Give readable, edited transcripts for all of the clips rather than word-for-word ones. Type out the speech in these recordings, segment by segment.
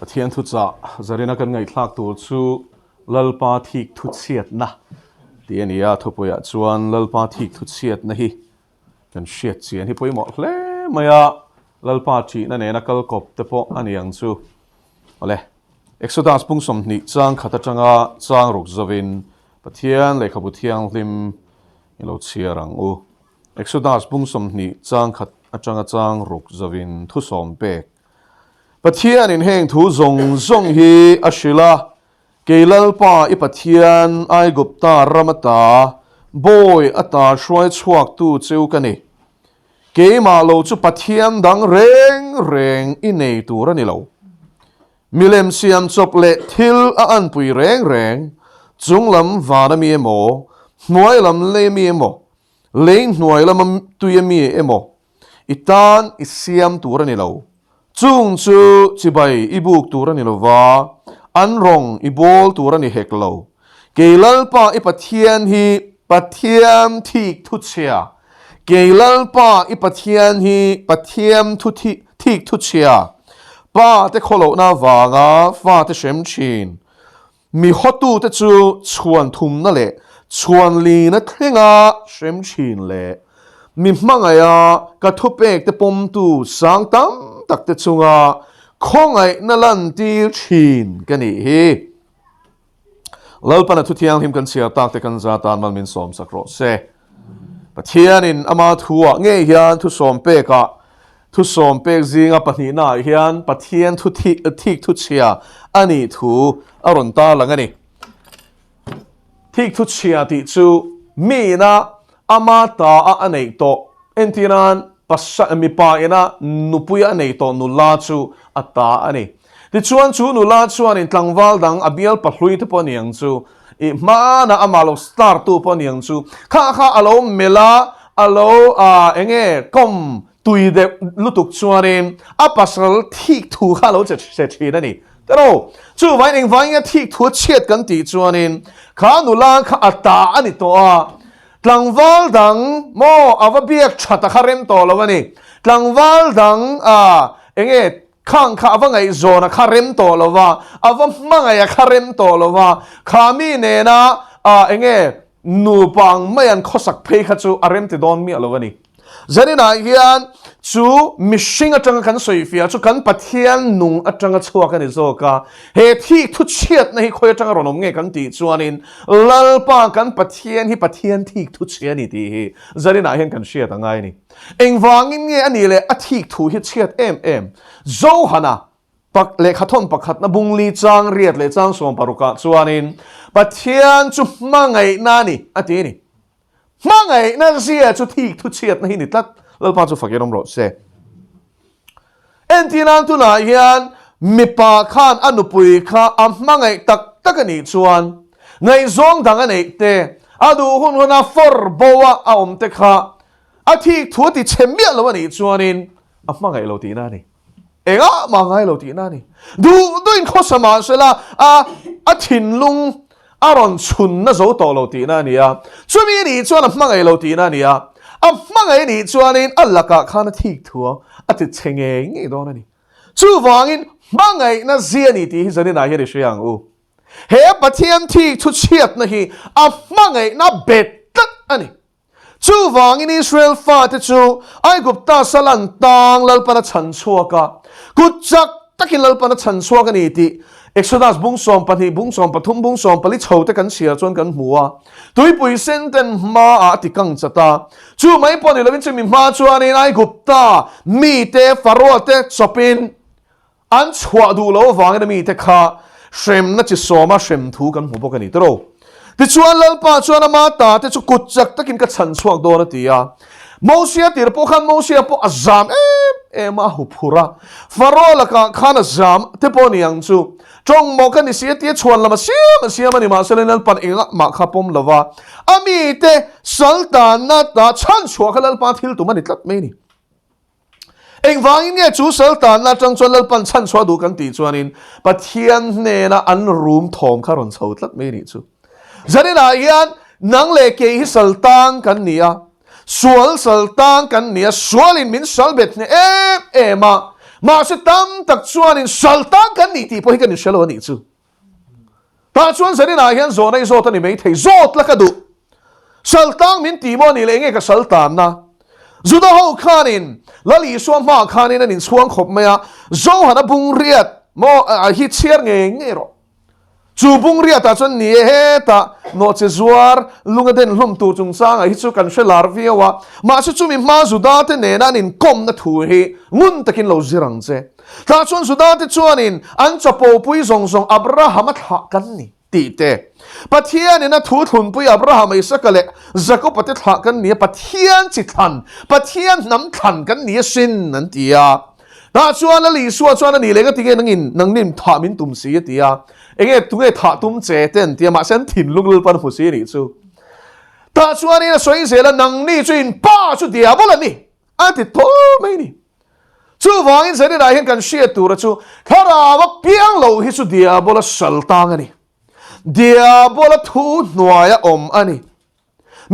pathian thu cha zarina kan ngai thlak tur chu lalpa thikthu chhiatna tiania thupoya chuan lalpa thikthu chhiatna hi kan hriat chian hi poimo hle maya lalpa thi na ne na kal kop te po aniang chu ole exodus pung som ni chang khata changa chang ruk zawin pathian le khabu thiang hlim ilo chiarang u exodus pung som ni chang khat achanga chang ruk zawin thu som pek pathian in heng thu zong hi ashila kelalpa I pathian ai gupta ramata boy ata shwai chuak tu cheu kani ke ma lo chu pathian dang reng I nei tur ani lo milem siam chop le thil a an pui reng chunglam vana mi emo hnuai lam le mi emo lein hnuai lam tuya mi emo itan isiam tur ani lo chung chu chibai ibuk tur ani lo wa an rong ibol tur ani hek lo kelalpa I pathian hi pathiam thikthu chia kelalpa I pathian hi pathiam thikthu chia pa te kholo na wanga fa te shem chin mi hotu te chu chuan thum na le chuan li na thlenga shem chin le mi hmangaya ka thupek te pom tu sang tam tak te chunga khongai na lan tir chin kani hi lalpa na thu thiang him kan sia tak te kan za tan mal min som sakro se pathian in ama thuwa nge hian thu som pe ka thu som pek zinga pahni na hian pathian thu thik thu chia ani thu aron ta langani thik thu chia ti chu mi na ama ta a anei to entinan passa mi pa ina nupuya nei to nula chu ata ani ti chuan chu nula chuan in tlangwal dang abial pahlui te poniang chu I mana amalo start tu poniang chu kha alo mela alo enge kom tui de lutuk chuanin apasal thikthu khalo che thina ni tero chu vai ning vai ya thikthu chet kan ti chuanin kha nula kha ata ani to a tlangwal dang mo avabiak thata kharem to lawani tlangwal dang enge khang kha awangai zona kharem to lawa avam mangaya kharem to lawa khami ne na enge nu pang mayan khosak phei kha chu arem te don mi alawani zanina hian chu mishing atanga kan soifia chu kan pathian nung atanga chua kan izoka he thi thu chiat na hi khoi atanga ronom nge kan ti chuanin lalpa kan pathian hi pathian thi thu chiat ni ti hi zanina hian kan shia tangai ni engwangin nge ani le a thi thu hi chiat em zo hana pak le khathon pakhat na bungli chang riat le chang som paruka chuanin pathian chu mangai na ni ati ni mangai na sia chu thik thu chiat na hi ni tlat lalpa chu fakirom ro se entinan tu na hian mipa khan anupui kha mangai tak ani chuan ngai zong dang ani te adu hun hona for bowa a om te kha a thik thu ti chemia lo ani chuanin mangai lo ti na ni enga mangai lo ti na ni du in khosama sela a thin lung aron chun na zo to lo ti na ni ya chumi ni chuan mangai lo ti na ni ya mangai ni chuanin allaka khana thik thua ati chenge ngi do na ni chu wangin mangai na zia ni ti zani na hi shang u he pathian thik thu chiat na hi mangai na bet tat ani chu wangin Israel fa te chu ai gupta salan tang lalpana chan chuaka kuchak takin lalpana chan chuaka ni ti Exodus bung som pani bung som pathum bung som pali chote kan sia chon kan hmuwa tui pui senten ma a ti kang chata chu mai poni lovin chimi ma chuan in ai gupta mi te faro te chopin an chwa du lo wang na mi te kha shrem na chi soma shrem thu kan hmu bokani tro ti chuan lalpa chuan ma ta te chu kuchak takin ka chan chuak do na ti a Mosia tir po khan Mosia po azam ema hupura faro laka khan azam te po niang chu trong mo kan ni sia tie chuan lama sia mani ma selenal pan inga ma khapom lawa ami te sultan na ta chan chua khalal pa thil tu mani tlat me ni engwangin nge chu sultan na tang chuan lal pan chan chua du kan ti chuanin pathian ne na an room thom kharon chho tlat me ni chu zanina hian nang le ke hi sultan kan nia sual sultan kan nia sualin min salbet ne ema mà sẽ tam tắc chuan in saltang kan ni ti po hi kan shelo ni chu ta chuan zani na hian zo nei zo ta ni mei thei zot la ka du saltang min ti mo ni le nge ka saltan na zuda ho khanin lali suam ma khanin an in chuang khop maya zo hana bung riat mo hi chiar nge nge ro chu bung riat ta chuan ni he ta no che zuar lunga den hlum tu chung sang hi chu kan shelar viawa ma chu mi ma zuda te ne nan in kom na thu hi ngun takin lo zirang che ta chuan zuda te chuan in an chapo pui zong zong abraham a tha kan ni ti te pathian in a thu thun pui abraham ai sakale zako pate tha kan ni pathian chi than pathian nam than kan ni sin nan tia ta chuan la li suwa chuan ni le ga tinge nang nim tha min tum si tia enge tunge tha tum che ten tia ma sen thin lunglul pan hu si ni chu ta chuan in soi se la nang ni chuin pa chu dia bola ni a ti to mai ni chu wangin se ni ra hian kan shia tu ra chu khara wa piang lo hi chu dia bola sal tang ani dia bola thu nuaya om ani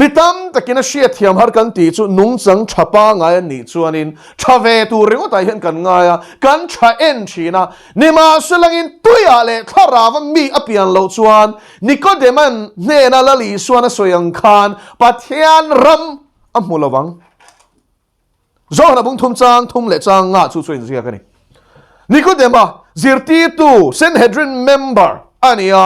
mitam takina shia thiam har kan ti chu nung chang thapa ngai ni chuanin thave tu ringo tai hian kan ngaya kan tha en thina nima selangin tuya le tharawa mi apian lo chuan nikodeman ne na lali suana soyang khan pathian ram amulawang zo na bung thum chang thum le chang nga chu chuin zia kani nikodema zirti tu sanhedrin member ania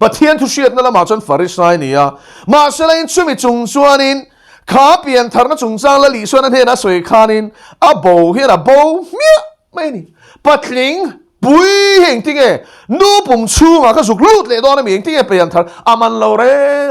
pathian thu shiat na lama chon farisai nia ma selain chumi chung chuanin kha pian tharna chung chang la li suan he na soi khanin a bo hi na bo mia mai ni patling pui heng tinge nu pum chu ma ka zuk lut le do na mi heng tinge pian thar aman lo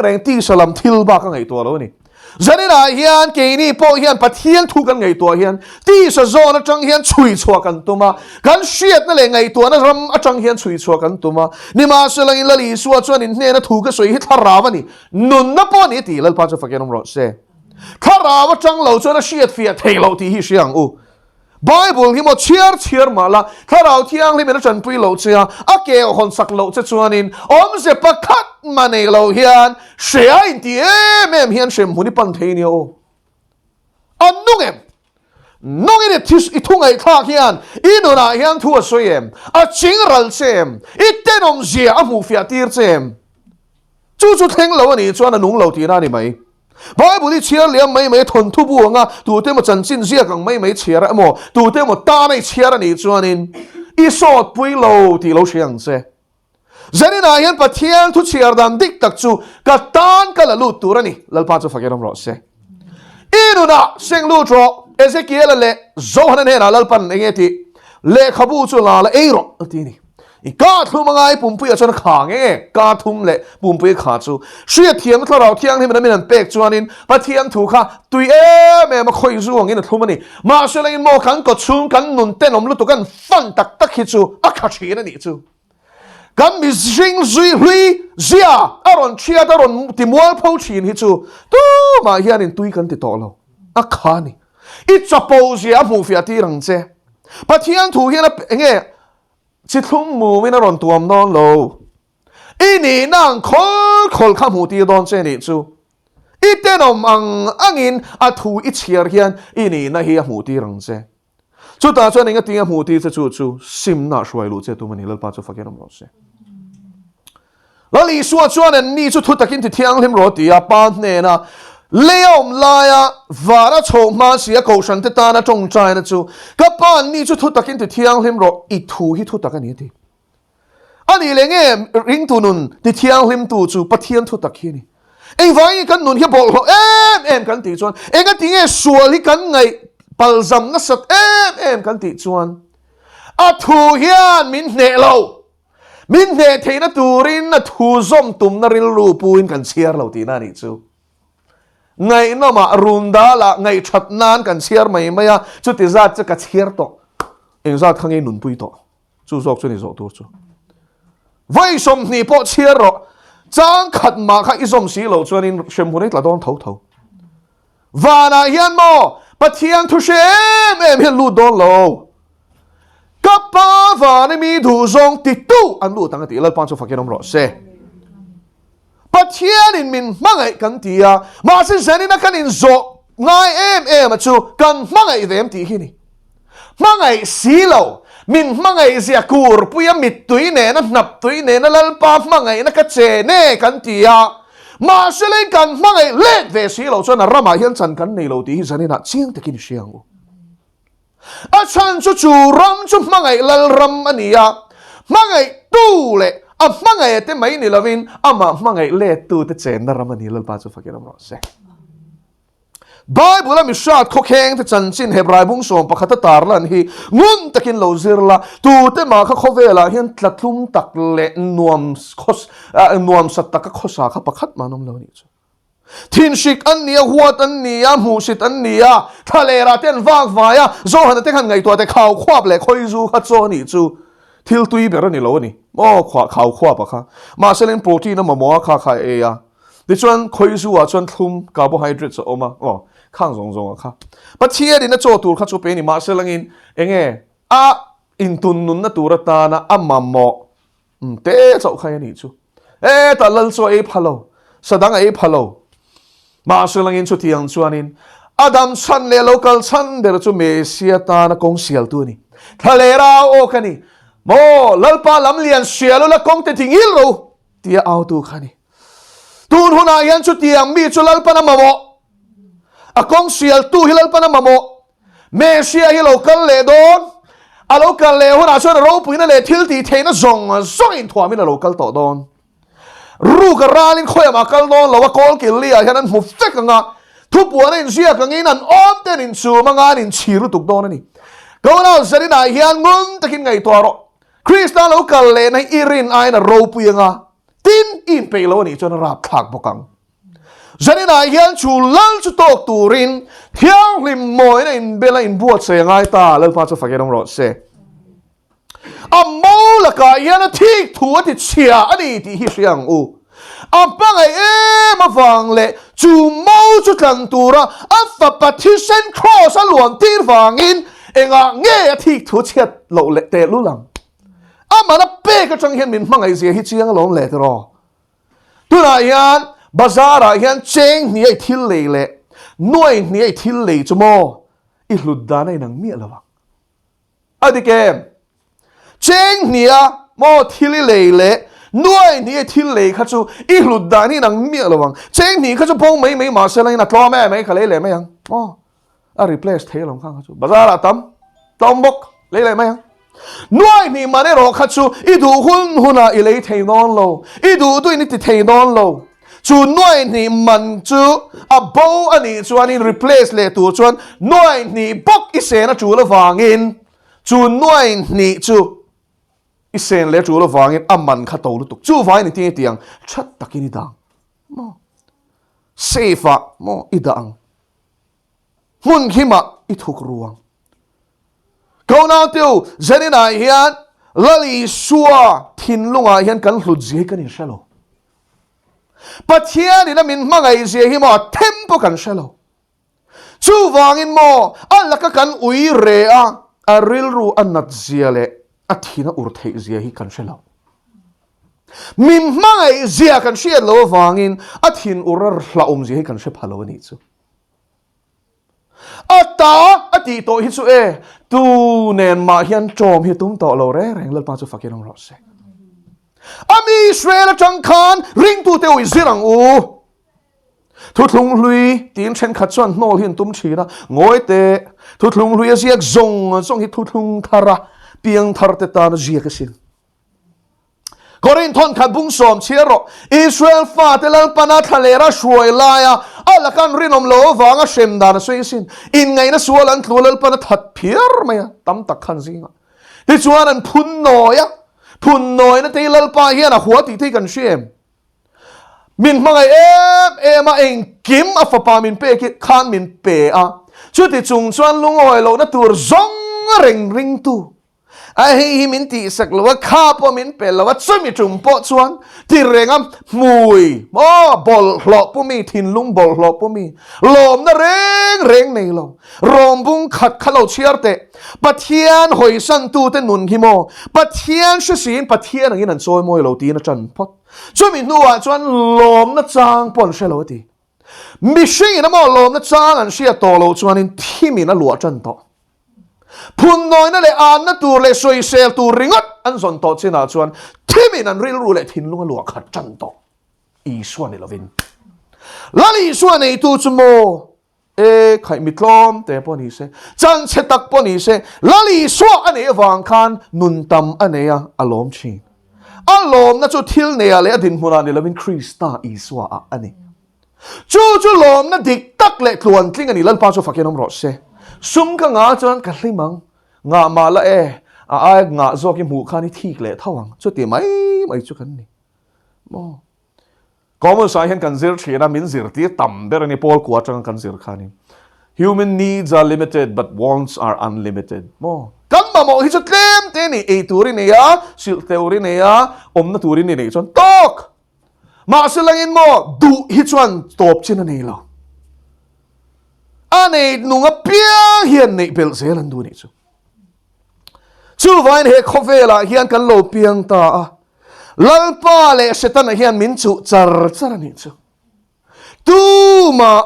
reng ti salam thil ba ka ngai to lo ni zani na hian ke ni po hian pathian thu kan ngai to hian ti sa zo na chang hian chui chua kan tuma kan shiat na le ngai to na ram a chang hian chui chua kan tuma ni ma selang in lali suwa chuan in ne na thu ka soi hi tharawa ni nun na po ni ti lalpa cha fakenom ro se tharawa chang lo chuan a shiat fiat thei lo ti hi siang u Bible hi mo chiar mala tharau thiang li mena chan pui lo chia a ke hon sak lo che chuanin om se pakhat mane lo hian shea in ti em hian shem huni pan thei ni o anung em nong in this I thungai thak hian inuna hian thu a soyem a chingral chem itenom zia a mu fia tir chem chu theng lo ani chuan anung lo ti na ni mai Bible chiar liam mai thon thu bu nga tu te mo chan chin zia kang mai chiar mo tu te mo ta mai chiar ani chuanin I sot pui lo ti lo siang se zani na hian pathian thu chiar dan dik tak chu ka tan ka la lu turani lalpa chu fakenom ro se inuna seng lu tro Ezekiel le zohan ne na lalpan nge ti le khabu chu la eiro ti ni I ka thum ngai pumpui a chon khang e ka thum le pumpui kha chu shia thiam thlaro thiang ni min an pek chuanin pathian thu kha tui em ma khoi zuang in thum ani ma selain mo kan ko chung kan nun ten om lu tu kan fan tak tak hi chu a kha thi na ni chu kan mi jing zui hui zia aron chia aron timual pho chin hi chu tu ma hian in tui kan ti to lo a kha ni I suppose ya mu fia ti rang che pathian thu hian a nge chithum mu min aron tuam non lo ini nang khol kham hu ti don che ni chu itenom angin a thu I chiar hian ini na hi mu ti rang che chu ta chuan inga tinga mu ti che chu sim na shwai lu che tu mani lalpa chu fakenom ro se lali suwa chuan an ni chu thu takin ti thiang lim ro ti a pan ne na leom laya vara chom ma sia ko shan te ta na tong chai na chu ka pan ni chu thu takin ti thiang lim ro I thu hi thu takani ti ani lenge ring tu nun ti thiang lim tu chu pathian thu takhi ni ei vai kan nun hi bol ho em kan ti chuan enga ti nge sual hi kan ngai palzam na sat em kan ti chuan a thu hian min ne lo min ne theina turin na thu zom tum na ril ru puin kan chiar lo ti na ni chu ngai no ma runda la ngai that nan kan chiar mai maya chu ti za cha ka chiar to eng za khang nun pui to chu zok chu ni zo tu chu vai som ni po chiar ro chang khat ma kha izom si lo chuan in shem hunai tla don tho vana hian mo pathian thu shem em hian lu don lo kapa vani mi du zong ti tu an lu tang ti lal pan chu fakenom ro se pathian in min mangai kan tia ma sin zanin kan in zo ngai em chu kan mangai them ti hi ni mangai silo min mangai zia kur puya mit tuine na nap tuine na lalpa mangai na kache ne kan tia ma sele kan mangai let ve silo chon rama hian chan kan nei lo ti hi zanina chiang takin siang u a chan chu chu ram chu mangai lal ram ania mangai tu le a mangai te mai ni lovin ama mangai le tu te chen na ram ani lalpa chu fakiram ro se Bible mi shat kho kheng te chan chin hebrai bung som pakhata tarlan hi ngun takin lo zirla tu te ma kha khovela hian tlatlum tak le nuam khos nuam sat tak khosa kha pakhat manom lo ni chu thin shik an nia huat an nia mu sit an nia thalera ten wak vaya zo han te khan ngai to te khau khwap le khoi zu kha cho ni chu thil tui ber ni lo ni mo khwa khau khwa pa kha ma selen protein ma mo kha kha e ya ti chuan khoi zu a chuan thum carbohydrates oma khang zong zong kha pathia din na cho tur kha chu pe ni ma selangin enge a in tun nun na tur ta na amamo te chau khai ni chu e ta lal so e phalo sadang e phalo ma selangin chu tiang chuanin adam chan le local chan der chu mesia ta na kong sial tu ni thalera o khani mo lalpa lam lian sialo la kong te thingil ro tia au tu khani tun huna yan chu tiang mi chu lalpa na mamo akong sial tu hilal pana mamo mesia hi local le don a local le hona chon ro puina le thil ti theina zong in thwa min a local to don ru ka ralin khoya ma kal don lawa kol ki lia hian mu fek nga thu puan in sia ka ngin an om ten in chu manga in chiru tuk don ani ko na sarina hian ngun takin ngai to ro krista local le nai irin ai na ro puinga tin in pe lo ni chon rap thak bokang zanina hian chu lal chu tok turin thiang lim moi na in bela in buat se ngai ta lalpa chu fakerong ro se ammo la ka hian thikthu ti chia ani ti hi siang u ampangai e ma wang le chu mau chu tlang tura afa partition cross a luan tir wangin enga nge thikthu chiat lo le te lulang amana pe ka chang hian min mangai zia hi chiang long le ro tuna hian bazara hian cheng ni ai thil le le noi ni ai thil le chumo I hlut dan ai nang mi lawa adike cheng ni a mo thil le le noi ni ai thil le kha chu I hlut dan ni nang mi lawa cheng ni kha chu pong mai mai ma se lai na tlo me mai kha le mai yang a replace the long khang kha chu bazara tam bok le mai yang noi ni mane ro kha chu I du huna I le thei non lo I du tu ni ti thei non lo chu noi ni man chu a bo ani chuan in replace le tu chuan noi ni bok I se na chu la wangin chu noi ni chu I sen le chu la wangin a man kha to lu tuk chu vai ni ti tiang that takini dang mo sefa mo I dang mun khima I thuk ruang ko na tiu zanina hian lali suwa thin lunga hian kan hlut je kan in shalo pathian in a min mangai zia hi mo tempo kan shalo chu wangin mo alaka kan ui re a ril ru anat zia le a thina ur thei zia hi kan shalo min mangai zia kan shia lo wangin a thin urar hlaum zia hi kan she phalo ni chu ata ati to hi chu e tu nen ma hian chom hi tum to lo re reng lal pa chu fakirong ro se ami Israel chang khan ring tu te oi zirang u thu thlung hlui tin chen khat chuan hnol hin tum thina ngoi te thu thlung hlui ziak zong hi thu thlung thara piang thar te ta na ziak sin Korin thon khat bung som chiero Israel fa te lal pana thalera shuai laya alakan rinom lo wanga shem dan soisin in ngai na sualan thlulal pana that phiar maya tam tak khan zinga ti chuan an phun noya phun noi na te lal pa hian a huwa ti thei kan shem min mangai em a eng kim a fa pa min pe ki khan min pe a chu ti chung chuan lungoi lo na tur zong ring tu a hi min ti sak lo kha po min pe lo chumi chum po chuan ti rengam mui mo bol hlo pu mi thin lung bol hlo pu mi lom na reng nei lo rom bung khat khalo chiarte pathian hoi san tu te nun hi mo pathian sin pathian angin an choi moi lo ti na chan phot chumi nuwa chuan lom na chang pon shelo ti mi shin na mo lom na chang an sia to lo chuan in thimi na lua chan to phun nói nó lại an nó tour lại xoay xe tour ringot anh dọn tọt trên nào chuan thế mình ăn ril ru lại thìn luôn lụa khát chân tọt ý xuân này là vin lá lý xuân này tu chum mô ê khai mít lom té bọn ý xe chân chết tắc bọn ý xe lá lý xuân anh ấy vàng khan nun tâm anh ấy alom chi alom na cho thil này lại đình hùn anh là vin Krista ý xuân anh ấy chú lom na dik tắc lại tuan tling anh ấy Lalpa cho phát hiện ông rõ xe sum ka nga chuan ka hlimang nga ma la ai nga zo ki mu khani thik le thawang chu ti mai chu kan ni mo common sai hen kan zir thina min zir ti tam ber ni pol kwa chang kan zir khani human needs are limited but wants are unlimited mo kan ma mo hi chu tlem te ni e turi ne ya sil teori ne ya om na turi ni ne chuan tok ma silangin mo du hi chuan top chin ani lo anh ấy nung áp bia hiền này bel xe lần đuôi này chú vài này khó về là hiền cần lâu biếng ta Lalpa lệ sẽ tan hiền min chú char này chú tu mà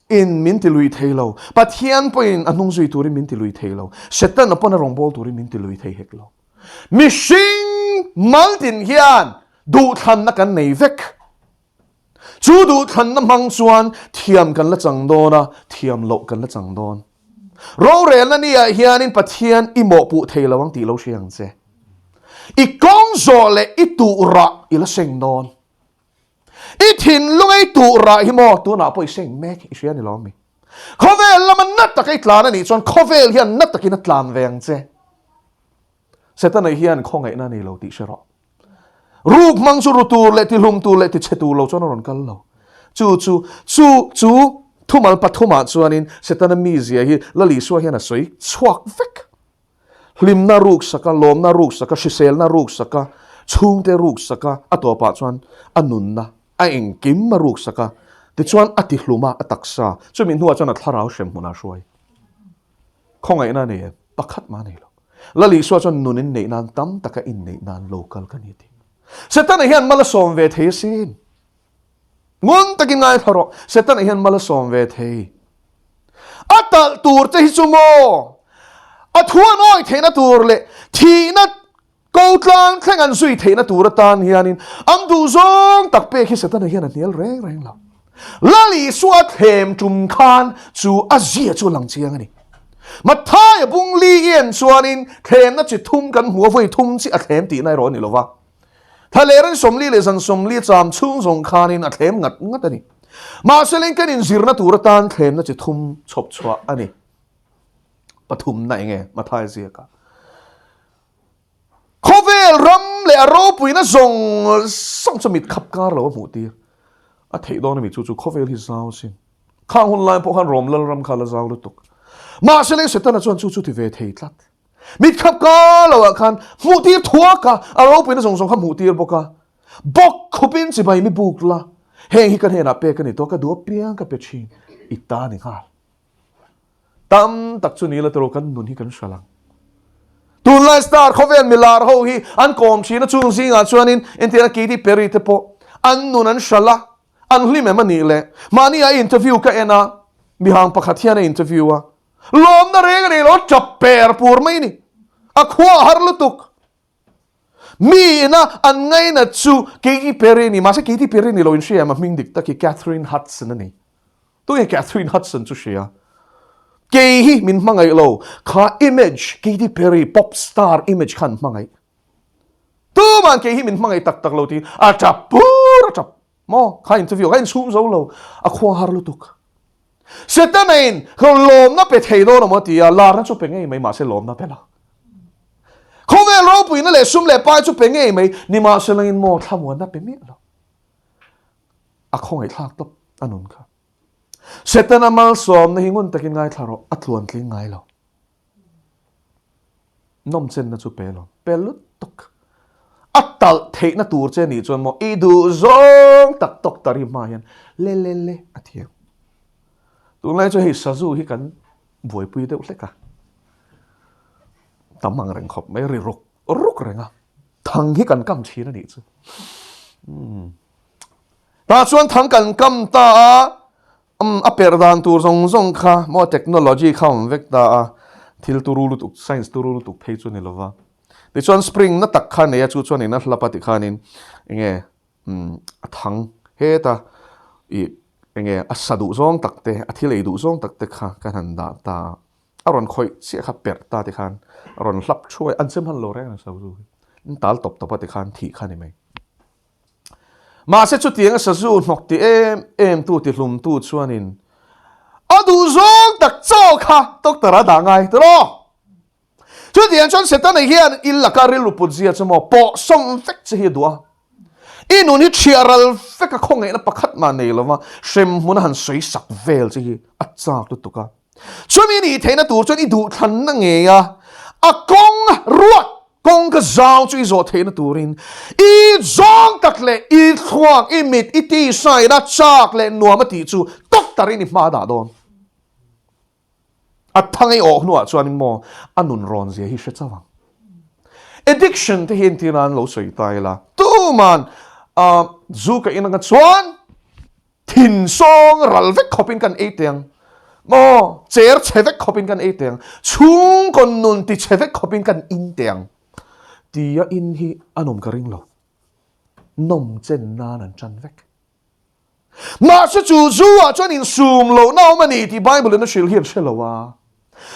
in min tilui thay lâu but hiền point anh nung duy turi min tilui thay lâu sẽ tan upon a rong ball turi min tilui thay hết lâu missing mountain hiền du thân nó cần này vek chú đủ thần năm hăng xuan thiam kan la chang don a thiam lo kan la chang don ro rel na nia hianin pathian i mo pu thei lawang ti lo siang che i kong zo le i tu ra i la seng don i thin lungai tu ra hi mo tu na poi seng mek i sian ni lo mi khovel la man nat ta kai tlan ani chon khovel hian nat ta kin tlan veng che setan ai hian khongai na ni lo ti shero ruk mang chu rutu le ti lum tu le ti chetu lo chon ron kal lo chu thumal pathuma chuanin setana mi zia hi lali suwa hian a soi chuak vek hlim na ruk saka lom na ruk saka shisel na ruk saka chung te ruk saka atopa chuan anun na a eng kim ma ruk saka ti chuan ati hluma ataksa chumin huwa chuan a tharau shem huna shoi khongai na ne pakhat ma nei lo lali suwa chuan nunin nei nan tam taka in nei nan local kan ti setan hian mala som ve the sin ngon takin ngai tharo setan hian mala som ve the atal tur te hi chumo athuan oi theina tur le thina koutlang thengan sui theina tur tan hianin amdu zong takpe khi setan hian anial reng la lali suat hem tum khan chu azia chu lang chiang ani mathai bung li yen chuanin them na chi thum kan huwa voi thum chi a them ti nai ro ni lova thaleran somli le san somli cham chung zong khanin a them ngat ani ma seleng kan in zirna turatan them na chi thum chop chwa ani pathum na nge mathai zia ka khovel ram le aro puina zong sang chmit khap kar lo mu ti a thei don mi chu khovel hi zau sin khang hun lai po khan rom lal ram khala zau lu tuk ma seleng setana chuan chu ti ve thei tlat mit khap ka lo khan mu tir thua ka aro pin song kha mu tir boka bok khupin chi bai mi buk la heng hi kan hena pe kan ni to ka du piang ka pe chin ita ni kha tam tak chu ni la tro kan nun hi kan shalang tun lai star khoven milar ho hi an kom chi na chung zinga chuanin entira ki di peri te po an nun an shala an hlim em ani le mani a interview ka ena mi hang pakhat hian interviewa lom na reng ni lo chaper pur mai ni a khwa har lutuk mi na an ngai na chu ki peri ni ma se ki peri ni lo in shia ma ming dik ta ki Catherine Hudson ani tu ye Catherine Hudson chu shia ke hi min mangai lo kha image ki peri pop star image khan mangai tu man ke hi min mangai tak lo ti a chapur chap mo kha interview kha in sum zo lo a khwa har lutuk setanain kho lom na pe thei do no mo ti a lar na chu pe ngei mai ma se lom na pe la kho ve lo pui na le sum le pa chu pe ngei mai ni ma se langin mo thamwa na pe mi lo a kho ngai thak top anun kha setana mal som na hingun takin ngai tharo atluan tling ngai lo nom chen na chu pe lo pe lu tok atal thei na tur che ni chon mo i du zong tak tok tari ma yan le athiam tụi này cho hi sa zu hi kan buổi pui te uleka tamang reng khop mai ri ruk renga thang hi kan kam chi na ni chu ta chuan thang kan kam ta a per dan tur zong kha mo technology kha vek ta thil turu lu tuk science turu lu tuk phei chu ni lova ti chuan spring na tak khan ne chu chuan in na hlapa ti khanin enge athang he ta I enge asadu zong takte athilei du zong takte kha kan han da ta aron khoi che kha per ta ti khan aron hlap chuai an sem han lo re na sau zu tal top top ti khan thi khan ni mai ma se chu tiang sa zu nok ti em tu ti hlum tu chuan in adu zong tak chau kha doctor da ngai to chu tiang chon se ta nei hian il la ka ril pu zia chmo po som fek che hi dua inu ni chiaral feka khonge na pakhat ma nei lova shem mun han soi sak vel chi a chak tu tuka chumi ni theina tur chon I du than na nge ya a kong ruat kong ka zau chui zo theina turin I zong tak le I thuak I mit I ti sai na chak le nuama ti chu tok tarin I ma da don a thangai ok nuwa chuan mo anun ron zia hi shechawang addiction te hin tiran lo soi tai la tu man zu ka ina nga chuan thin song ral vek khopin kan eteng mo cher chevek khopin kan eteng chung kon nun ti chevek khopin kan inteng tia in hi anom ka ring lo nom chen na nan chan vek ma se chu zu a chuan in sum lo nau mani ti bible na shil hian shelowa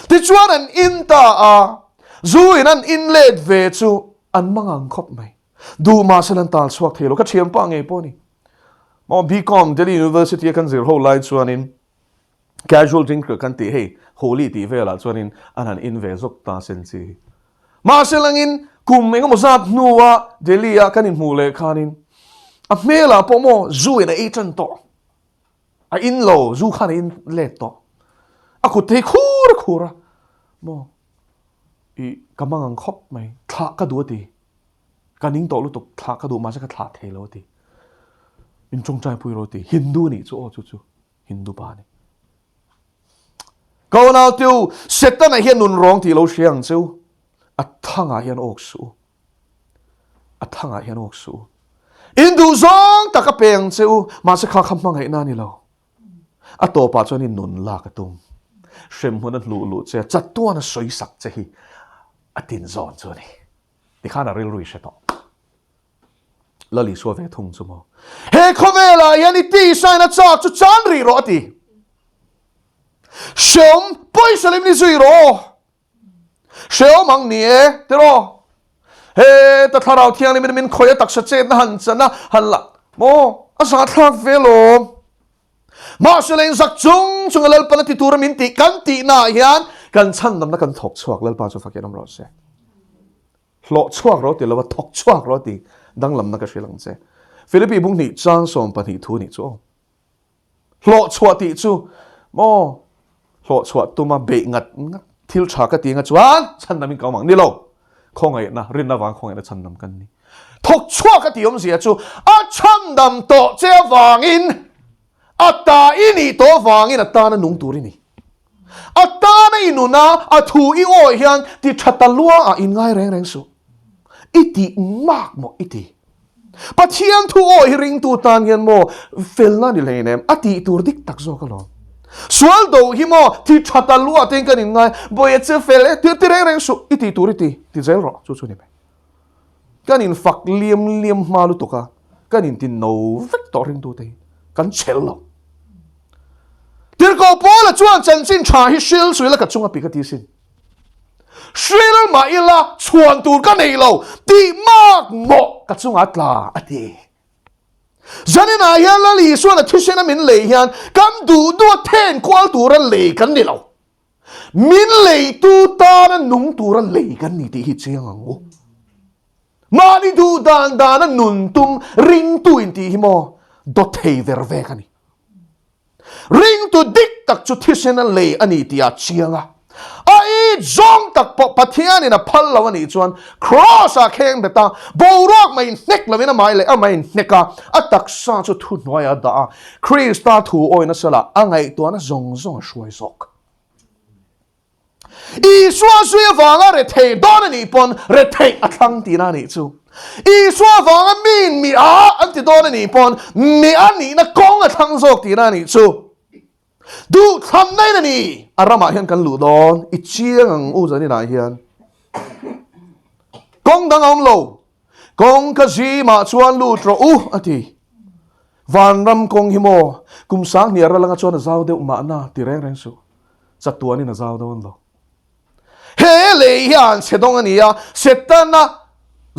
ti chuan an inta a zu in an inlet ve chu an mangang khop mai du ma salan tal swak thelo ka thiam pa nge poni mo bcom Delhi University kan zir whole line chuan in casual drinker kan ti hey holy ti vela chuan in anan in ve zok ta sen chi ma selang in kum menga mozap nuwa Delhi a kan in mule khanin a mela pomo zu in a etan to a in lo zu khan in let to a khu te khura mo I kamangang khop mai tha ka du ti kaning to lu tuk tha ka du ma sa ka tha thelo ti in chung chai pui ro ti hindu ni chu o chu chu hindu ba ni ko na tu setan a hian nun rong ti lo siang chu a thanga hian ok su Indu zong taka peng chu ma sa kha kham ngai na ni lo a to pa chuan in nun la ka tum shem hun lu che chattua na soi sak che hi atin zon chu ni ti khana ril rui she to lali so ve thung chu mo he khovela yani ti sai na cha chu chan ri ro ti shom poi salim ni zui ro sheo mang ni e te ro he ta tharau thiang ni min khoya tak sa che na han chana han la mo asa thak velo ma shelen zak chung Lalpa na ti tur min ti kan ti na hian kan chan nam na kan thok chuak Lalpa chu fakenam ro se hlo chuak ro ti lo thok chuak ro ti dang lam na ka shrilang che Philippi bung ni chang som pa ni thu ni chu hlo chuak ti chu mo hlo chuak tu ma be ngat thil tha ka ti nga chuan chan nam in kaumang ni lo khongai na rin na wang khongai na chan nam kan ni thok chuak ka ti om sia chu a chan dam to che wangin ata ini to wangin ata na nung turini ata na inuna athu I oi hian ti thatalua a in ngai reng su iti mak mo iti pathian thu oi ring tu tan hian mo felna ni leinem ati tur dik tak zo ka lo sual do hi mo ti thatalua ten kan in ngai boye che fele ti reng su iti turiti ti zel ro chu ni me kan in fak liam malu to ka kan in tin no vector ring tu te kan chel lo tir ko pola chuan chan sin tha hi shil sui la ka chunga pi ka ti sin shil ma ila chuan tur ka nei lo ti mak mo ka chunga tla ati zanina hian la li suan a thisen min le hian kam du ten kwal tur an le kan ni lo min le tu ta na nung tur an le kan ni ti hi chiang angu mani du dan na nun tum ring tu in ti hi mo do thei ver ve ka ni ring tu dik tak chu thisen an le ani ti a chianga ai zong tak pathian in a phal lo ani chuan cross a kheng beta borok mai nek lovina mai le a mai neka atak sa chu thu noya da krista thu oina sala angai to na zong shwai sok I swa sui wanga re thei don ani pon re thei athang ti na ni chu I swa wanga min mi a anti don ani pon mi ani na kong athang zok ti na ni chu du tham nay na ni arama hian kan lu don I chiang ang u zani na hian kong dang om lo kong ka ji ma chuan lu tro u ati van ram kong himo kum sang ni ara langa chuan zau de ma na ti reng reng su chatuani na zau don lo he le hian sedong ania setana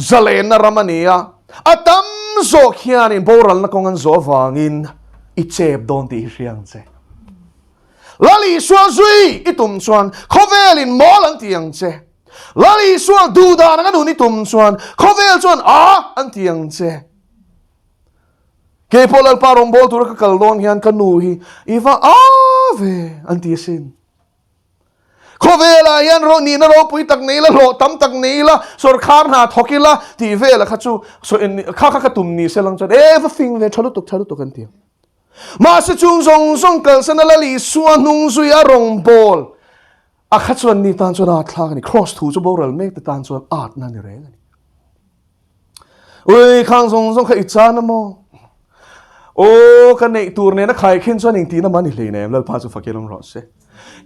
zalen na ramania atam zo khian in boral na kong an zo wangin I chep don ti riang che lali sual zui itum chuan khovelin mol an tiang che lali sual du da na nu ni tum chuan khovel chuan a an tiang che ke polal parom bol tur ka kaldon hian kanu hi iwa ave an ti sin khovela yan ro ni na ro pui tak nei la lo tam tak nei la sor khar na thokila ti vela khachu so in kha tum ni selang chan everything ve chalu tuk kan ti ma se chung song kal sana la li suan nung zui a rong bol a khachuan ni tan chuan a thlang ni cross thu chu boral mek te tan chuan art na ni re ni oi khang song kha I chan mo o kan nei tur ne na khai khin chuan ing ti na mani hle ne lal pa chu fakelom ro se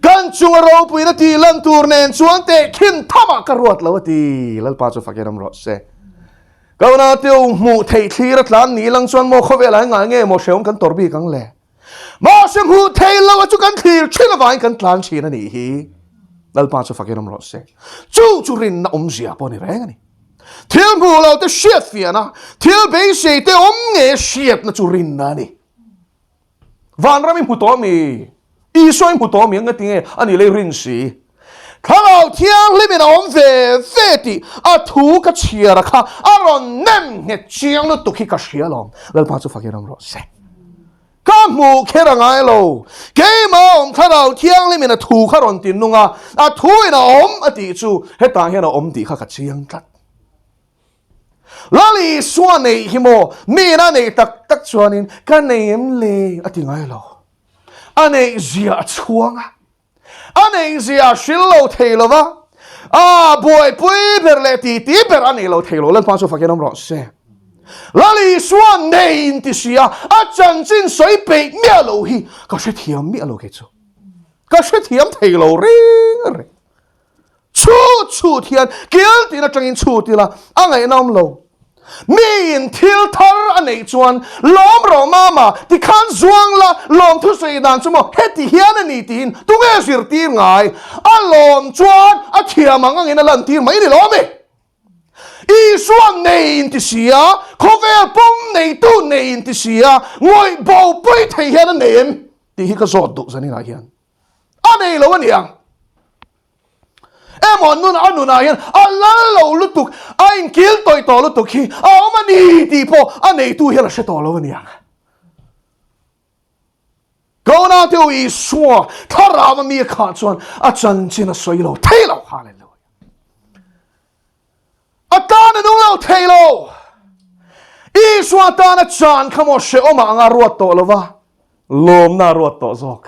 kan chung ro pui na ti lan tur nen chuan te khin thama ka ruat lo ti lal pa chu fakelom ro se kau na tiêu mu thei thlir tlan ni lang chuan mo khovela nga nge mo seum kan torbi kang le ma sem hu thei lo chu kan thlir thina vai kan tlan china ni hi lal pa chu fakelom ro se chu rin na zia po ni reng ani thil mu lo te shiat fiana thil be se te nge shiat na chu rin na ni van rami hu to mi I soin hu to mi nga tinge ani le rin si Kalau tiang limin om ve a thu ka chia ra kha aron nem he chiang lu tukhi ka shia lom lal pa chu fakiram ro se ka mu khera ngai lo ke ma om kalau tiang limin a thu kha ron tin nunga a thu ina om ati chu he ta hian om ti kha ka chiang tat lali suan nei himo mi na nei tak chuanin ka nei em le ati ngai lo ane zia chuanga Anei zia shillo tailova. Boy, per ti per anelo tailo. Len paso fakiram ro se. Lali suan nei intisia. Chan jin soi pe mialo hi. Ka she thiam mialo ke chu. Ka she thiam tailo ring. Chu thian. Gil ti na changin chu ti la. Angai nam lo. Mi in til tar anei chuan lom ro mama ti khan zuang la lom thu sei dan chumo heti hian ani tin tu nge sir tir ngai a lom chuan a thiam ang in lan tir mai ni lomi I suan nei in ti sia khovel pom nei tu nei in ti sia ngoi bo pui thei hian an nem ti hi ka zot du zani na hian anei lo aniang Emon nun anuna hian alalo lutuk ain kil toy to lutuk hi mani ti po anei tu hian a she to lo aniang Go na teu I suwa thara ma mi kha chuan a chan chin a soi lo thei lo hallelujah a ta na nu lo thei lo I suwa ta na chan khamo she oma anga ruat to lo wa lom na ruat to zok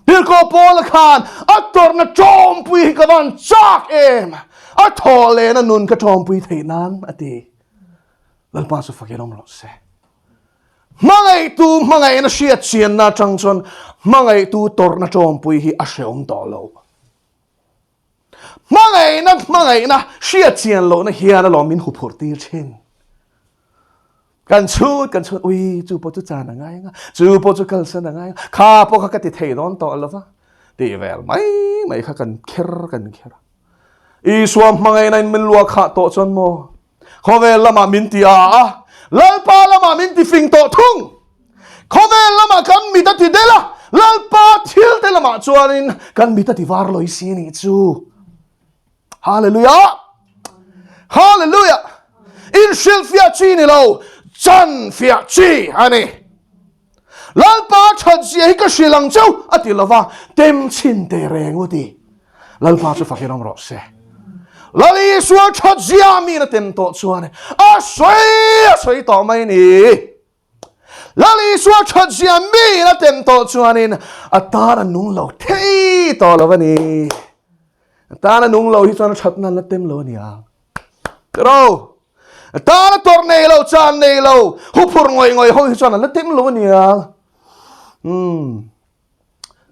Hilko Paul Khan, ator na chompui kawan chak em, atole na nun ka chompui theinan ati. Lalpa su fakirom lo se. Mangai tu mangai na shiat sian na changchon, mangai tu tor na chompui hi asheong tolo. Mangai na shiat sian lo na hiya na lo min hupurti chin. Kan chut ui chu po chu chan na ngai nga chu po chu kal san na ngai kha po kha ka ti thei don to lova ti vel mai kha kan kher I swam mangai nai min lua kha to chon mo khovel lama min ti a lalpa lama min ti fing to thung khovel lama kan mi ta ti dela lalpa thil te lama chuanin kan mi ta ti var loi si ni chu hallelujah in shilfia chi ni lo Chan fia chi ani lalpa chadzi hi ka shilang chau ati lova tem chin te reng uti lalpa chu fakiram ro se lali suwa chadzi ami na tem to chuan a soi to mai ni lali suwa chadzi ami na tem to chuanin atara nung lo thei to lova ni atara nung lo hi chuan thatna na tem lo ni a pero ta tornelo chan nelo hupur ngoi hoi chuan la tim lo nia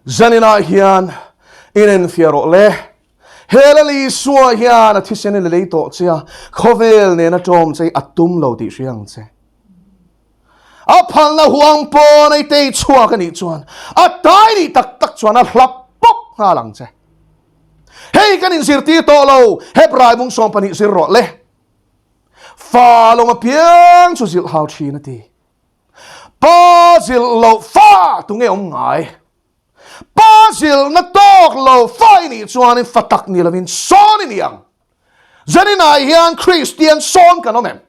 zanina hian inen fiaro le helali suwa hian a thisen le to chia khovel ne na tom chei atum lo ti riang che a phal na huang po nei te chua ka ni chuan a tai ni tak tak chuan a hlap pok nga lang che hei kan in sir ti to lo hebrai bung som pani sir ro le fa lo ma piang chu zil hau thi na ti pa zil lo fa tu nge om ngai pa zil na tok lo fai ni chuan in fatak ni lovin son ni yang zanina hian Christian son kan omem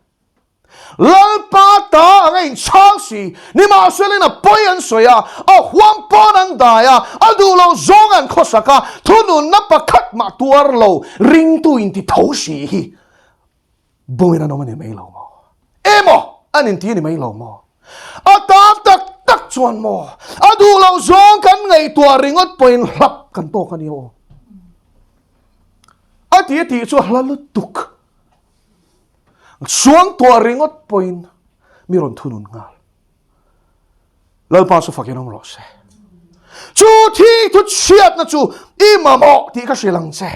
Lalpa ta ang chang si ni ma swelin na poyan soya a huang ponan daya adulo zongan kosaka tunun na pakat ma tuar lo ring tu inti thau si hi bungina no man mai lo mo emo anin ti ni mai lo mo atak tak tak chuan mo adulo zong kan ngai tua ringot poin hlap kan to kan yo ati ti chu halalutuk suang tua ringot point miron tunun ngal lalpa su fakin om rose chu thi tu chiat na chu imamo ti ka silang che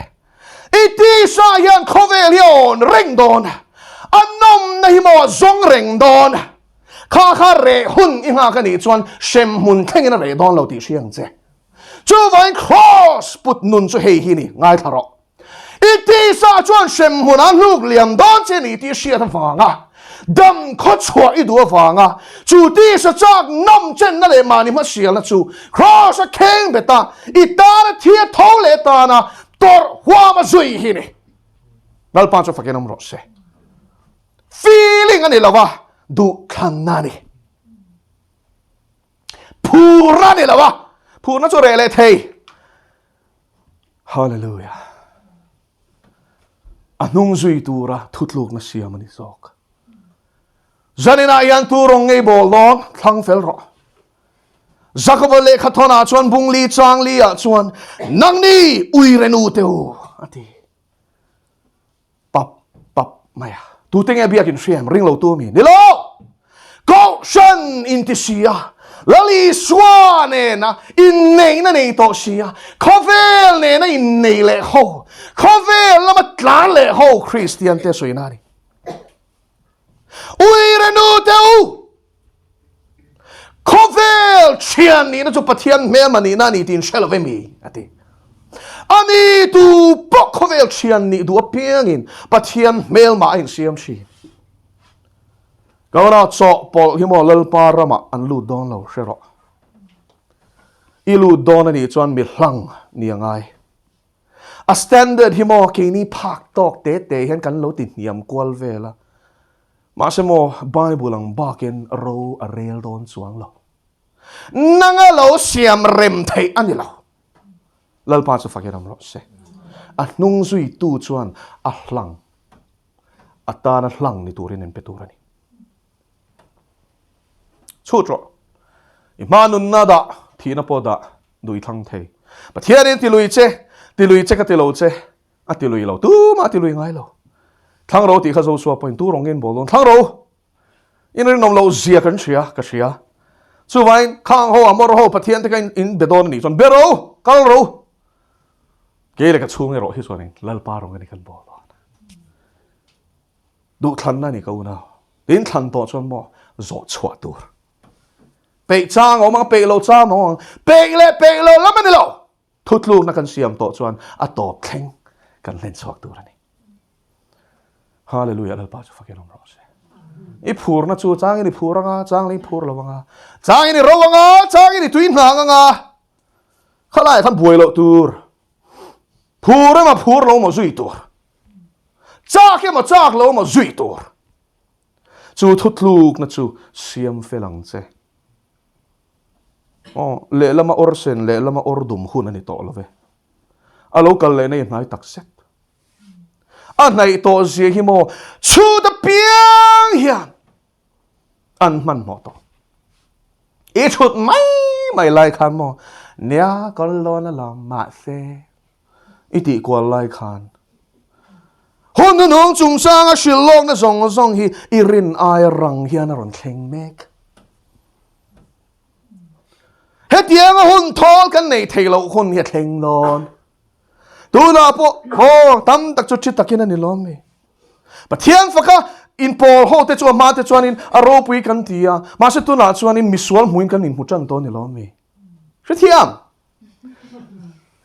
iti sa yan kovelion ring don anom na himo zong ring don kha re hun inga ka ni chuan shem mun thengina re don lo ti siang che chu vain cross put nun chu hei hi ni ngai tharo iti sa chuan shem hun an luk liam don che ni ti sia ta fanga dam kho chua I du fanga chu ti sa chak nam chen na le mani ma sia na chu cross a keng beta ita na thia tho le ta na tor hwa ma zui hi ni dal pa chu fakenam ro se feeling ani lawa du khanani pura ni lawa pura chu re le thei hallelujah anung zui tura thutluk na siam ani sok zanina yan turong ngei bol don thlang fel ro zakobo le khathona chuan bungli changli a chuan nangni uirenu teu ati pap maya tu tenge biakin siam ring lo tu mi nilo ko shan intisia lali swane na in nei na nei to sia khovel ne na in nei le ho khovel lama tlan le ho Christian te soinari uirenu teu khovel chian ni na chu pathian me mani na ni tin shelove mi ati ani tu pok khovel chian ni du apiangin pathian mel ma in siam chi Gawna cho pol himo lalpa rama an lu don lo shero ilu don ani chuan mi hlang ni angai a standard himo ke ni phak tok te hen kan lo tin niam kwal vela ma se mo bible ang baken ro a rel don chuang lo nanga lo siam rem thei ani lo lalpa chu fakiram ro se a nung zui tu chuan a hlang atana hlang ni turin en peturani chutro imanun nada thina poda dui thang thei pathianin tilui che ka tilo che a tilui lo tu ma tilui ngai lo thang ro ti kha zo so point tu rongin bolon thang ro in nom lo zia kan sia ka sia chu vain khang ho amor ho pathian te kan in bedon ni chon bero kal ro ke le ka chung ro hi sonin lalpa rong ni kan bolon du thlan na ni ka una din thlan to chon mo zo chwa tur pe chang o mang pe lo cha mo pe lo lam ni lo thutlu na kan siam to chuan a top thleng kan len chok tur ani hallelujah la pa chu fakelom ro se I phur na chu chang ni phuranga chang ling phur lawanga chang ni rowanga chang ni tuin nga khalai khan buai lo tur phur ma phur lo mo zui tur chak ma chak lo mo zui tur chu thutluk na chu siam felang che le lama orsen le lama ordum hun ani to love a local le nei nai takset a nai to zia hi mo chu da piang hian an man mo to e chut mai lai khan mo nia kol lo na la ma se iti kwal lai khan hun nu nong chung sang a shilong na zong hi irin ai rang hian ron thleng mek hết tiếng hun thol cái này thầy lâu hun hết thèn đòn tu na po tam tak chút tắc kia này lom mi but thiang phaka in Paul ho te chuan ma te chuan in aro pui kan tia ma se tu na chuan in misual muin kan in muchang to ni lom mi se thiam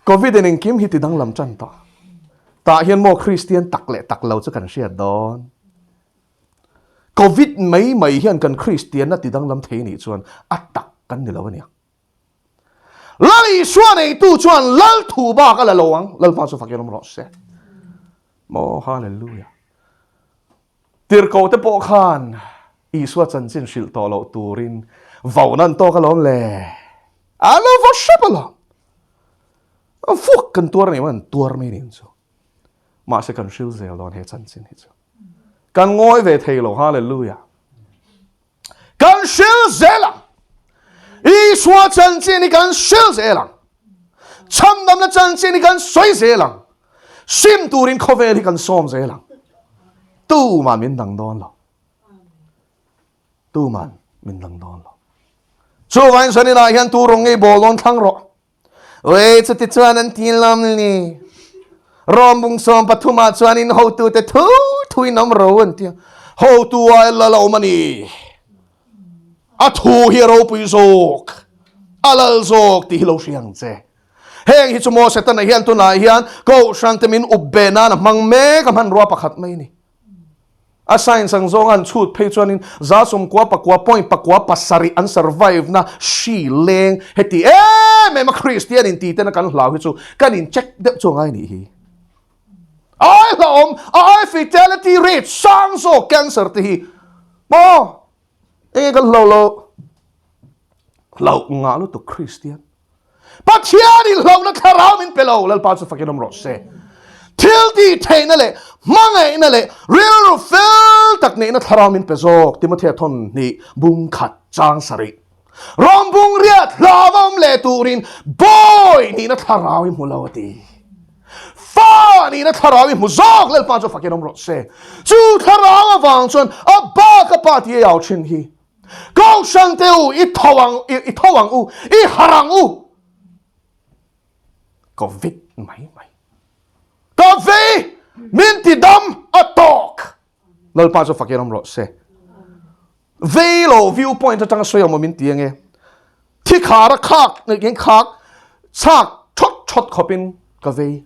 covid in kim hi ti dang lam chan ta hian mo Christian tak le tak lo chu kan sia don covid mai hian kan Christian na ti dang lam thei ni chuan atak kan ni lo ania lali suan ei tu chuan lal thu ba ka la lowang lal pa chu fakirom ro se mo hallelujah tir ko te po khan iswa chan chin shil to lo turin vaunan to ka lom le alo vo shapala fuk kan tur ni man tur me nin chu ma se kan shil zel don he chan chin hi chu kan ngoi ve thei lo hallelujah kan shil zela iswa chan chin ni kan shil zela cham nam na chan chin ni kan soi zela sim turin khovel hi kan som zela tu man min dang don lo tu man min dang don lo chu vain sani na hian tu rong ei bolon thang ro we chu ti chuan an tin lam ni rom bung som pathuma chuan in ho tu te thui nam ro an ti ho tu ai la lo mani a thu hi ro pui zok alal zok ti lo siang che heng hi chu mo se tan hian tu na hian ko sang te min ubena na mang me ka man ro pakhat mai ni assign sang zong an chut phei chuan in za som kwa pakwa point pakwa pasari an survive na shi leng heti me ma Christian in ti te na kan hlau hi chu kan in check de chu ngai ni hi ai lom ai fatality rate sang so cancer ti hi mo e kan lo nga lu to Christian pathiani lo na kharau min pelo lal pa chu fakinom ro se til di thei na le mangai na le real fel tak nei na tharam in pezok timothy thon ni bung khat chang sari rom bung riat lavam le turin boy ni na tharau in mulawati fa ni na tharau in muzok lel pa cho fakinom ro se chu tharau wang chon abba ka pa ti yao chin hi go shang teu i thawang u i harang u covid mai ta ve min ti dam atok lal pa cho fakiram ro se ve lo viewpoint atang soya mo min ti nge thi khara khak ne gen khak chak thot khopin ka ve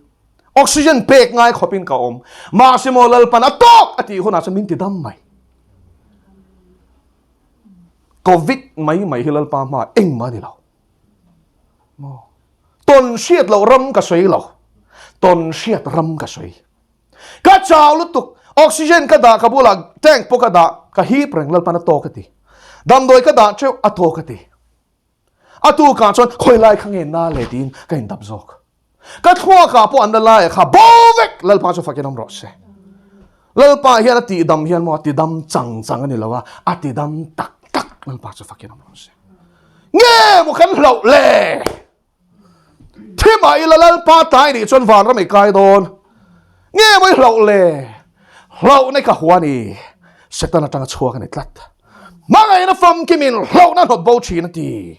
oxygen pek ngai khopin ka om ma se mo lal pan atok ati hona cha min ti dam mai covid mai hilal pa ma eng ma ni lo mo ton siat lo ram ka soi lo ton siat ram ka soi ka chaw lu tuk oxygen ka da ka bula tank po ka da ka hi preng lal pan to ka ti dam doi ka da cheu ato ka ti atu ka chon khoi lai khange na le din ka in dab zok ka thua ka po an la kha bovek lal pa cho fakinam ro se lal pa hian ti dam hian mo ti dam chang ani lawa ati dam tak lal pa cho fakinam ro se nge mo kan lo le thế mà lal pa tai ni chon van ra mai kai don nghe mới lậu này cả hoa này sẽ ta đang chua cái này lát mà ngày nó from kim in lậu nó hot bao chi nó đi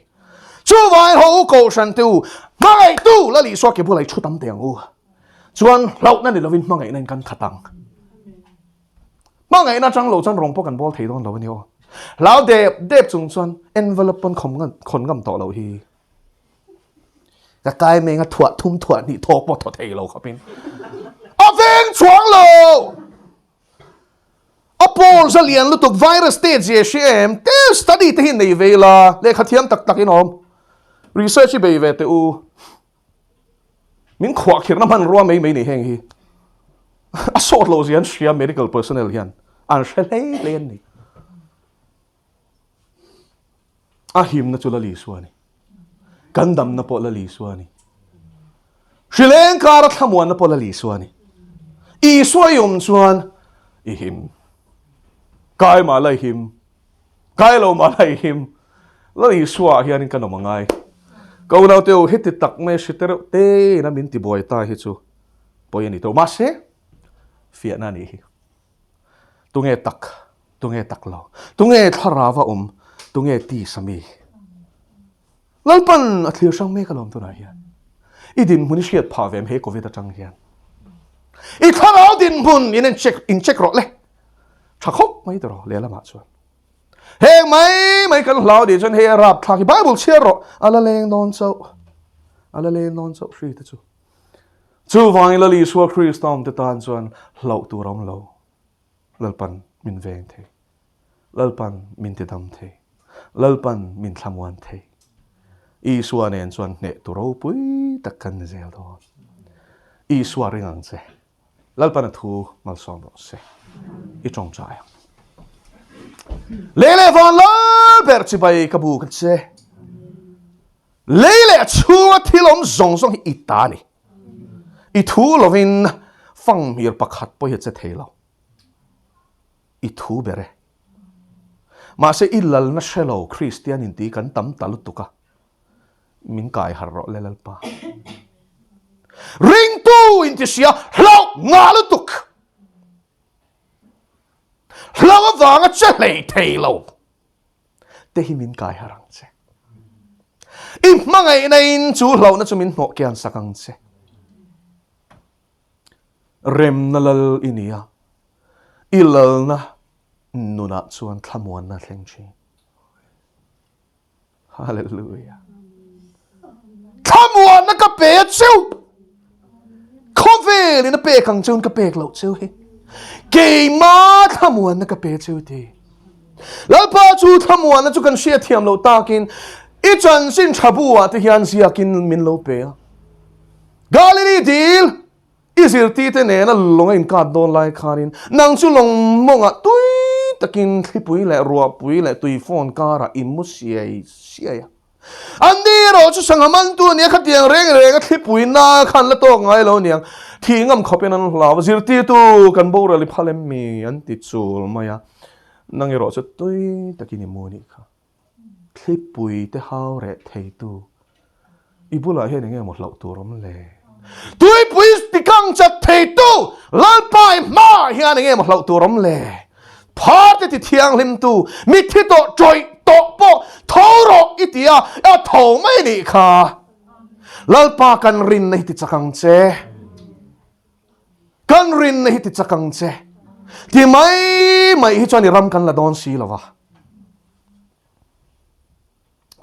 chú vai hậu cầu sản tu mà ngày tu là lý do cái bữa lại chút tấm tiền u chuan lậu nó để lo vin mà ngày nên căn khát tăng mà ngày nó chẳng lậu chẳng rong po cần bol thấy don lậu nhiều lão đẹp chung chuan envelope pon khom ngam to lậu hi cái cái mình ngắt thum ni thọ po thọ thấy lậu khapin a veng chuang lo a pol sa lian lu tuk virus stage jem te study te hin nei vela le khathiam tak in om research be ve te u min khwa khir na man ro mai nei heng hi a sort lo zian shia medical personnel hian an shelei len ni a him na chula li suani kandam na po la li suani Sri Lanka ra thamuan na po la li suani i soyum chuan i him kai ma lai him kai lo ma lai him lo i suwa hian kan mangai ko nau teu hit tak me shiter te na min ti boy ta hi chu boy ni to ma se fia na ni tu nge tak lo tu nge thara wa tu nge ti sami lalpan a thlir sang me kalom tu na hian I din mun hriat pha vem he covid atang hian I tharau din mun in check ro le thakop mai dro le lama chuan he mai kan hlau di chuan he rap thaki bible chia ro ala leng don chau hri te chu chu wang la li suwa Christom te tan chuan hlau tu ram lo lalpan min veng the lalpan min te dam the lalpan min thamwan the I suwa nen chuan ne tu ro pui takkan zel do I suwa ringang che lalpan a thu mal som ro se I chong cha ya lele van lal ber chi bai ka bu ka che lele chu thilom zong I ta ni I thu lovin fang mir pakhat po he che thelo I thu bere ma se illal na shelo Christian in ti kan tam talutuka min kai har ro lelal pa ring tu in ti sia hlo ngalutuk hlo wanga che lei thelo te hi min kai harang che I mangai na in chu hlo na chu min mo kian sakang che rem na lal inia ilal na nuna chuan thlamuan na thleng chi hallelujah thlamuan na ka pe chu khovel in a pe kang chun ka pe lo chu hi ke ma thlamuan na ka pe chu ti lalpa chu thlamuan na chu kan sia thiam lo takin I chan sin thabuwa te hian sia kin min lo pe Galilee deal Israel ti te ne na longa in ka don lai khanin nang chu long monga tui takin thipui le ruwa pui le tui phone kara imusiai sia andi ro chu sangaman tu ne khatiang reng thipui na khan la to ngai lo niang thingam khopen an law zirti tu kan bo ra li phalem mi an ti chul maya nang ro chu tui takin moni kha thipui te hau re thei tu ibula he nge mo lau tu rom le tui pui tikang chat thei tu lalpai ma hian nge mo lau tu rom le phar te ti thiang lim tu mi thi to troi to po thoro itia a tho mai ni kha lalpa kan rin nei ti chakang che kan rin nei ti chakang che ti mai hi chani ram kan la don si lawa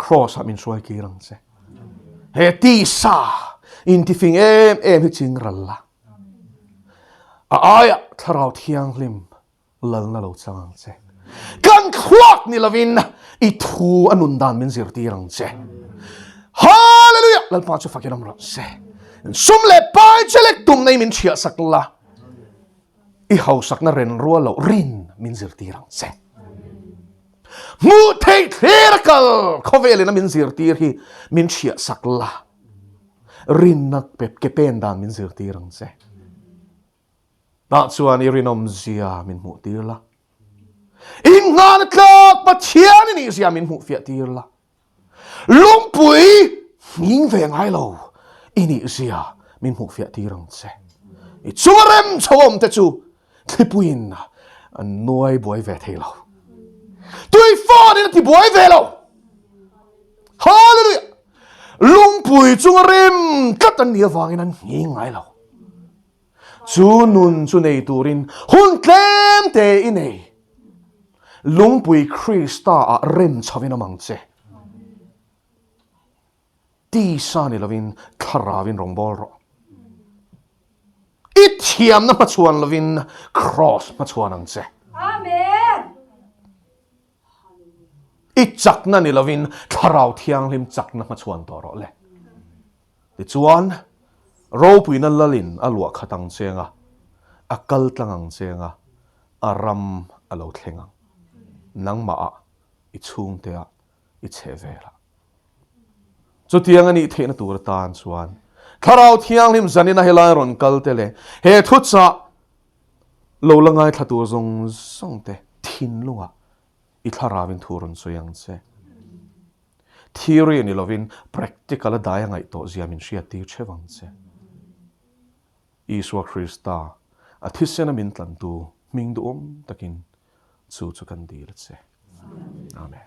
cross amin suai ki rang che he ti sa in ti fing em hi ching ralla aya tharau thiang lim lal na lo chang che kan khwak ni lovin I thu anun dan min zir ti rang che hallelujah lal pa chu fakiram ra se sum le pai chelek tum nei min chia sakla I hau sak na ren ruwa lo rin min zir ti rang che mu thei therkal khovel na min zir tir hi min chia sakla rin nak pep ke pen dan min zir tir rang che ta chuan I rinom zia min mu tir la in ngan tlak pathian ni zia min mu fia tir la lumpui ning ve ngai lo ini zia min mu fia tir rang che I chuarem chawom te chu thipuin an noi boy ve thei lo tui phone in ti boy ve lo hallelujah lumpui chung rem kat an nia wangin an ngai lo chu nun chu nei turin hun tlem te inei lumpui Krista a rem chawin amang che ti sa ni lovin kharawin rongbol ro I thiam na pachuan lovin cross pachuan ang che Amen. I chak na ni lovin tharau thiang lim chak na pachuan to ro le ti chuan ro pui na lalin alwa khatang chenga akal tlangang chenga aram alo thlengang nangma a I chung te a I chevela chu tiang ani theina tur tan chuan tharau thiang lim zanina helai ron kal tele he thu cha lo langai thatu zong songte thin lunga I tharawin thurun soyang che theory ni lovin practical dai ngai to ziamin ria ti chewang che Iswa Krista a thisena min tlan tu ming du takin chu kan dir che amen